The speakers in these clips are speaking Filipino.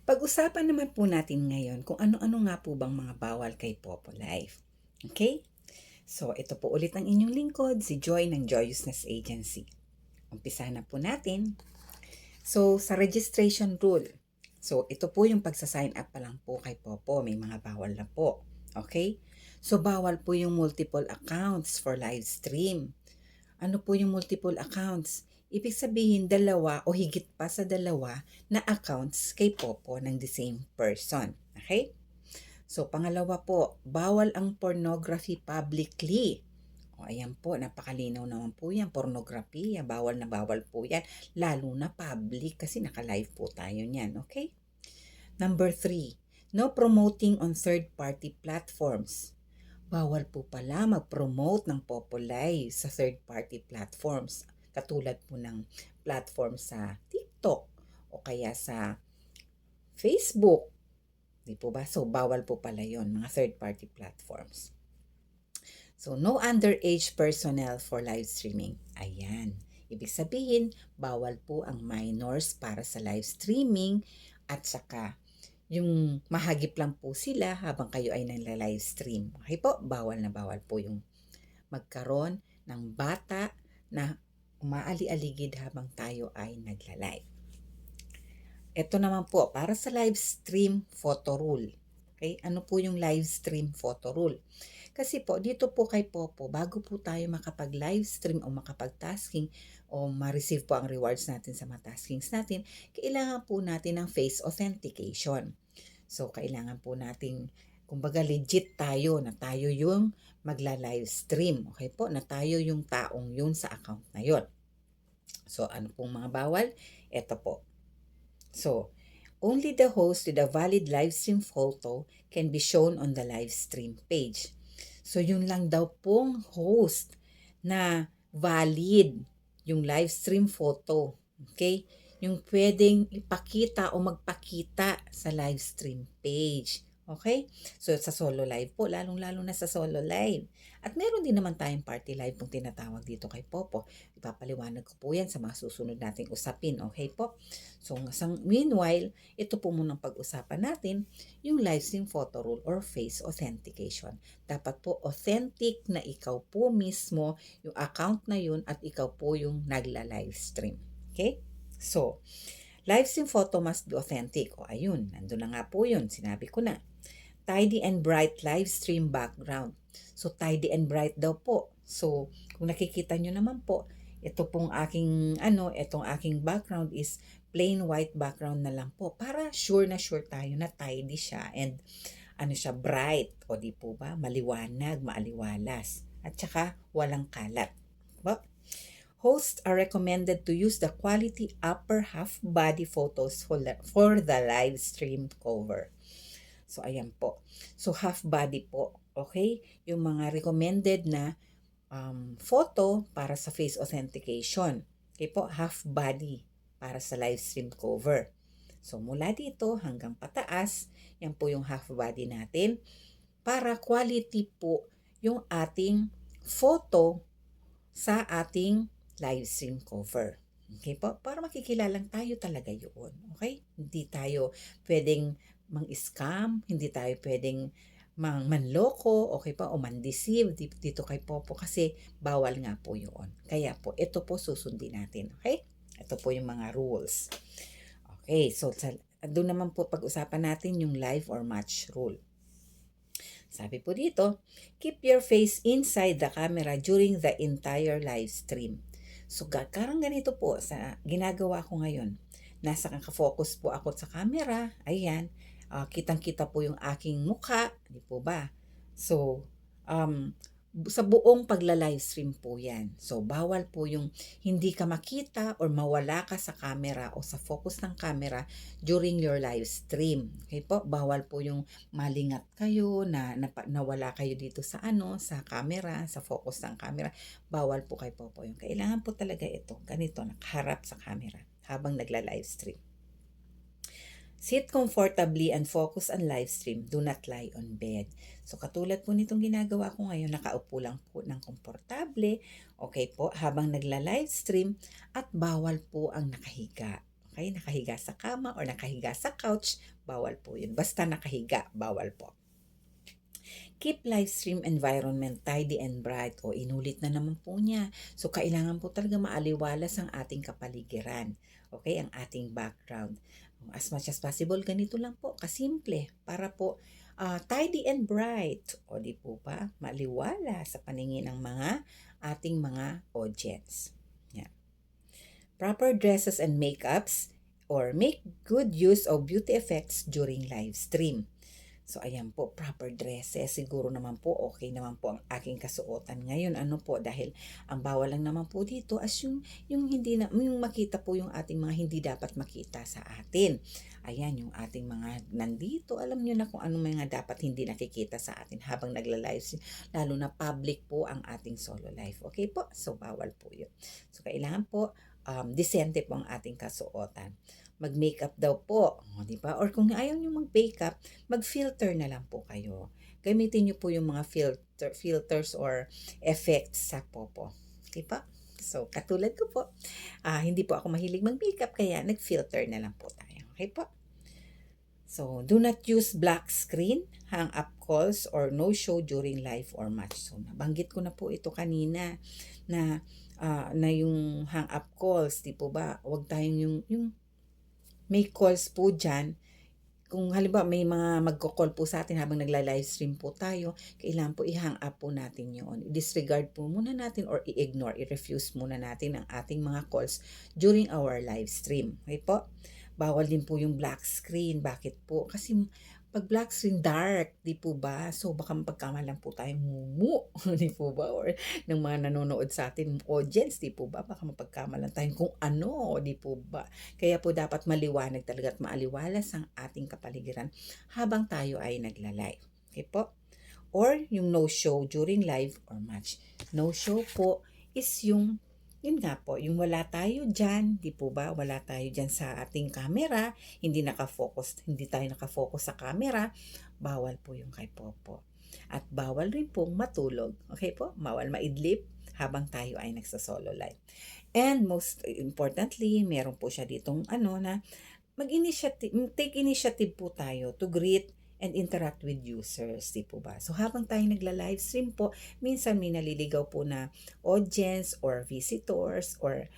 Pag-usapan naman po natin ngayon kung ano-ano nga po bang mga bawal kay Popo Life. Okay? So, ito po ulit ang inyong lingkod, si Joy ng Joyousness Agency. Umpisahan na po natin. So, sa registration rule. So, ito po yung pagsa-sign up pa lang po kay Popo. May mga bawal na po. Okay? So, bawal po yung multiple accounts for live stream. Ano po yung multiple accounts? Ibig sabihin dalawa o higit pa sa dalawa na accounts kay Popo ng the same person. Okay? So, pangalawa po, bawal ang pornography publicly. O, ayan po, napakalinaw naman po yan. Pornography, bawal na bawal po yan. Lalo na public kasi naka-live po tayo niyan. Okay? Number 3, no promoting on third-party platforms. Bawal po pala mag-promote ng Populay sa third-party platforms. Katulad po ng platform sa TikTok o kaya sa Facebook. Di po ba? So, bawal po pala yon mga third-party platforms. So, no underage personnel for live streaming. Ayan. Ibig sabihin, bawal po ang minors para sa live streaming at saka yung mahagip lang po sila habang kayo ay nagla-live stream. Okay po, bawal na bawal po yung magkaroon ng bata na umaali-aligid habang tayo ay nagla-live. Ito naman po, para sa live stream photo rule. Okay? Ano po yung live stream photo rule? Kasi po, dito po kay Popo, bago po tayo makapag-live stream o makapag-tasking o ma-receive po ang rewards natin sa mga taskings natin, kailangan po natin ng face authentication. So, kailangan po nating, kumbaga legit tayo na tayo yung magla-live stream. Okay po? Na tayo yung taong yun sa account na yun. So, ano pong mga bawal? Ito po. So, only the host with a valid live stream photo can be shown on the live stream page. So, yun lang daw pong host na valid yung live stream photo. Okay? Yung pwedeng ipakita o magpakita sa live stream page. Okay? So, sa solo live po, lalong-lalo na sa solo live. At meron din naman tayong party live kung tinatawag dito kay Popo. Ipapaliwanag ko po yan sa mga susunod nating usapin. Okay po? So, meanwhile, ito po munang pag-usapan natin yung live stream photo rule or face authentication. Dapat po authentic na ikaw po mismo yung account na yun at ikaw po yung nagla-live stream. Okay? So, live stream photo must be authentic. O ayun, nandun na nga po yun. Sinabi ko na. Tidy and bright live stream background. So, tidy and bright daw po. So, kung nakikita nyo naman po, ito pong itong aking background is plain white background na lang po. Para sure na sure tayo na tidy siya and bright. O di po ba? Maliwanag, maaliwalas. At saka walang kalat. Diba? Hosts are recommended to use the quality upper half body photos for the live stream cover. So, ayan po. So, half body po. Okay? Yung mga recommended na photo para sa face authentication. Okay po, half body para sa live stream cover. So, mula dito hanggang pataas, yan po yung half body natin. Para quality po yung ating photo sa ating live stream cover. Okay po? Para makikilalang tayo talaga yun. Okay? Hindi tayo pwedeng mang-scam, hindi tayo pwedeng manloko, okay pa, o mandeceive dito kay Popo kasi bawal nga po yun. Kaya po, ito po susundin natin. Okay? Ito po yung mga rules. Okay, so doon naman po pag-usapan natin yung live or match rule. Sabi po dito, keep your face inside the camera during the entire live stream. So, karang ganito po sa ginagawa ko ngayon. Nasa nakafocus po ako sa camera. Ayan. Kitang-kita po yung aking mukha. Di po ba? So, sa buong pagla-live stream po yan. So, bawal po yung hindi ka makita or mawala ka sa camera o sa focus ng camera during your live stream. Okay po? Bawal po yung malingat kayo, nawala kayo dito sa sa camera, sa focus ng camera. Bawal po kay Popo yung. Kailangan po talaga ito, ganito, nakaharap sa camera habang nagla-live stream. Sit comfortably and focus on live stream. Do not lie on bed. So, katulad po nitong ginagawa ko ngayon, nakaupo lang po ng komportable, okay po, habang nagla-live stream at bawal po ang nakahiga. Okay? Nakahiga sa kama or nakahiga sa couch, bawal po yun. Basta nakahiga, bawal po. Keep live stream environment tidy and bright. O inulit na naman po niya. So kailangan po talaga maaliwalas ang ating kapaligiran. Okay, ang ating background. As much as possible, ganito lang po, kasimple. Para po tidy and bright. O di po ba? Maliwala sa paningin ng mga ating mga audience. Yan. Proper dresses and makeups or make good use of beauty effects during live stream. So, ayan po, proper dresses. Siguro naman po, okay naman po ang aking kasuotan ngayon. Ano po, dahil ang bawal lang naman po dito as yung hindi na, yung makita po yung ating mga hindi dapat makita sa atin. Ayan, yung ating mga nandito. Alam nyo na kung ano mga dapat hindi nakikita sa atin habang nagla-live. Lalo na public po ang ating solo life. Okay po? So, bawal po yun. So, kailangan po, disente po ang ating kasuotan. Mag-makeup daw po, di ba? Or kung ayaw nyo mag-makeup, mag-filter na lang po kayo. Gamitin nyo po yung mga filters or effects sa popo. Okay pa? So, katulad ko po, hindi po ako mahilig mag-makeup, kaya nag-filter na lang po tayo. Okay po? So, do not use black screen, hang-up calls, or no-show during live or match. So, nabanggit ko na po ito kanina na yung hang-up calls, di po ba? Huwag tayong yung may calls po dyan. Kung halimbawa may mga magko-call po sa atin habang nagla-livestream po tayo, kailangan po i-hang up po natin yun. I-disregard po muna natin or i-ignore, i-refuse muna natin ang ating mga calls during our livestream. Okay po? Bawal din po yung black screen. Bakit po? Kasi pag black screen, dark, di po ba? So, baka mapagkamalan po tayong mumu, di po ba? Or ng mga nanonood sa atin, audience, di po ba? Baka mapagkamalan tayong kung ano, di po ba? Kaya po dapat maliwanag talaga at maaliwalas ang ating kapaligiran habang tayo ay nagla-live. Okay po? Or yung no-show during live or match. No-show po is yung yun nga po, yung wala tayo dyan, di po ba? Wala tayo dyan sa ating camera, hindi tayo nakafocus sa camera, bawal po yung kay Popo. At bawal rin pong matulog. Okay po? Bawal maidlip habang tayo ay nagsasolo live. And most importantly, meron po siya ditong na take initiative po tayo to greet and interact with users, di po ba? So habang tayo nagla-livestream po, minsan may naliligaw po na audience or visitors or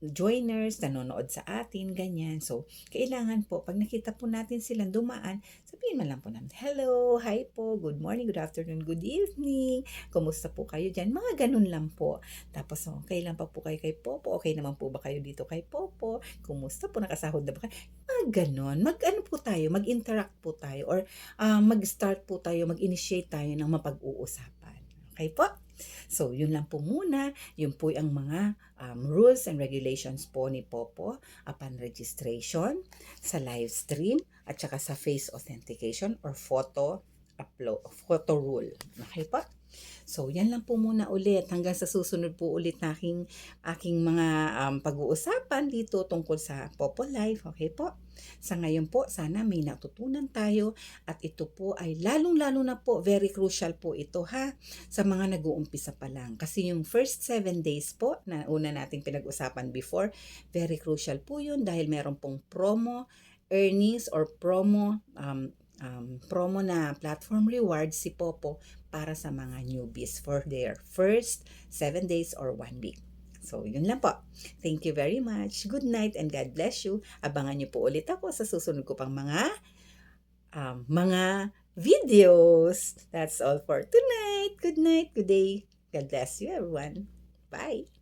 joiners, nanonood sa atin, ganyan. So, kailangan po, pag nakita po natin silang dumaan, sabihin man lang po namin, hello, hi po, good morning, good afternoon, good evening, kumusta po kayo dyan? Mga ganun lang po. Tapos, okay lang pa po kayo kay Popo? Okay naman po ba kayo dito kay Popo? Kumusta po? Nakasahod na ba kayo? Mga ganun. Mag-ano po tayo, mag-interact po tayo, or mag-start po tayo, mag-initiate tayo ng mapag-uusapan. Okay po? So, yun lang po muna. Yun po ang mga rules and regulations po ni Popo upon registration sa live stream at saka sa face authentication or photo rule. Okay po? So, yan lang po muna ulit. Hanggang sa susunod po ulit na aking mga pag-uusapan dito tungkol sa Popo Life. Okay po? Sa ngayon po, sana may natutunan tayo at ito po ay lalong-lalo na po, very crucial po ito sa mga nag-uumpisa pa lang. Kasi yung first 7 days po na una nating pinag-usapan before, very crucial po yun dahil meron pong promo, earnings or promo na platform rewards si Popo para sa mga newbies for their first 7 days or 1 week. So, yun lang po. Thank you very much. Good night and God bless you. Abangan niyo po ulit ako sa susunod ko pang mga videos. That's all for tonight. Good night, good day. God bless you everyone. Bye.